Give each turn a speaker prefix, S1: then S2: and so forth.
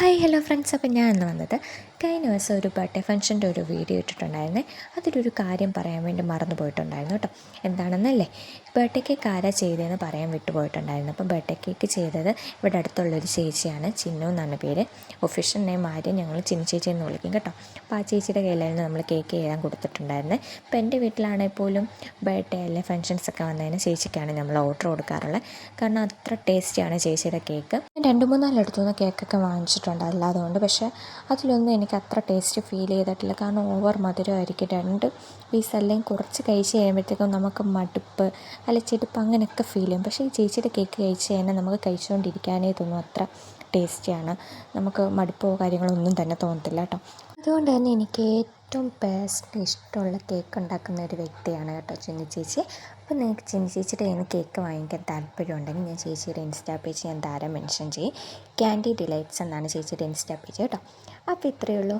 S1: Hi hello friends. അപ്പോൾ ഞാൻ ഇന്ന് വന്നത് കഴിഞ്ഞ ദിവസം ഒരു ബർത്ത്ഡേ ഫംഗ്ഷൻ്റെ ഒരു വീഡിയോ ഇട്ടിട്ടുണ്ടായിരുന്നേ. അതിലൊരു കാര്യം പറയാൻ വേണ്ടി മറന്നു പോയിട്ടുണ്ടായിരുന്നു കേട്ടോ. എന്താണെന്നല്ലേ, ബർത്ത്ഡേ കേക്ക് ആരാ ചെയ്തതെന്ന് പറയാൻ വിട്ടുപോയിട്ടുണ്ടായിരുന്നു. അപ്പം ബർത്ത്ഡേ കേക്ക് ചെയ്തത് ഇവിടെ അടുത്തുള്ളൊരു ചേച്ചിയാണ്, ചിന്നു എന്നാണ് പേര്. ഒഫീഷ്യൽ നെയിം ആരും ഞങ്ങൾ ചിന്നു ചേച്ചി എന്ന് വിളിക്കും കേട്ടോ. അപ്പോൾ ആ ചേച്ചിയുടെ കയ്യിലായിരുന്നു നമ്മൾ കേക്ക് ചെയ്യാൻ കൊടുത്തിട്ടുണ്ടായിരുന്നത്. ഇപ്പോൾ എൻ്റെ വീട്ടിലാണെങ്കിൽ പോലും ബർത്ത്ഡേ അല്ലെ ഫംഗ്ഷൻസൊക്കെ വന്നതിന് ചേച്ചിക്കാണ് നമ്മൾ ഓർഡർ കൊടുക്കാറുള്ളത്. കാരണം അത്ര ടേസ്റ്റിയാണ് ചേച്ചിയുടെ കേക്ക്. 2-3 അടുത്തുനിന്ന് കേക്കൊക്കെ വാങ്ങിച്ചിട്ടുണ്ട് അല്ലാതുകൊണ്ട്, പക്ഷേ അതിലൊന്നും എനിക്ക് അത്ര ടേസ്റ്റ് ഫീൽ ചെയ്തിട്ടില്ല. കാരണം ഓവർ മധുരമായിരിക്കും. 2 പീസ് അല്ലെങ്കിൽ കുറച്ച് കഴിച്ച് കഴിയുമ്പോഴത്തേക്കും നമുക്ക് മടുപ്പ് ചെടുപ്പ് അങ്ങനെയൊക്കെ ഫീൽ ചെയ്യും. പക്ഷേ ഈ ചേച്ചിയുടെ കേക്ക് കഴിച്ച് കഴിഞ്ഞാൽ നമുക്ക് കഴിച്ചുകൊണ്ടിരിക്കാനേ തോന്നും. അത്ര ടേസ്റ്റിയാണ്. നമുക്ക് മടുപ്പോ കാര്യങ്ങളോ ഒന്നും തന്നെ തോന്നത്തില്ല കേട്ടോ. അതുകൊണ്ട് തന്നെ എനിക്ക് ഏറ്റവും പേഴ്സണലി ഇഷ്ടമുള്ള കേക്ക് ഉണ്ടാക്കുന്ന ഒരു വ്യക്തിയാണ് കേട്ടോ ചിന്നു ചേച്ചി. അപ്പോൾ നിങ്ങൾക്ക് ചിന്നു ചേച്ചിയുടെ കയ്യിൽ നിന്ന് കേക്ക് വാങ്ങിക്കാൻ താല്പര്യമുണ്ടെങ്കിൽ ഞാൻ ചേച്ചിയുടെ ഇൻസ്റ്റാ പേജ് ഞാൻ താരം മെൻഷൻ ചെയ്യും. ക്യാൻഡി ഡിലൈറ്റ്സ് എന്നാണ് ചേച്ചിയുടെ ഇൻസ്റ്റാ പേജ് കേട്ടോ. അപ്പോൾ ഇത്രയേ ഉള്ളൂ.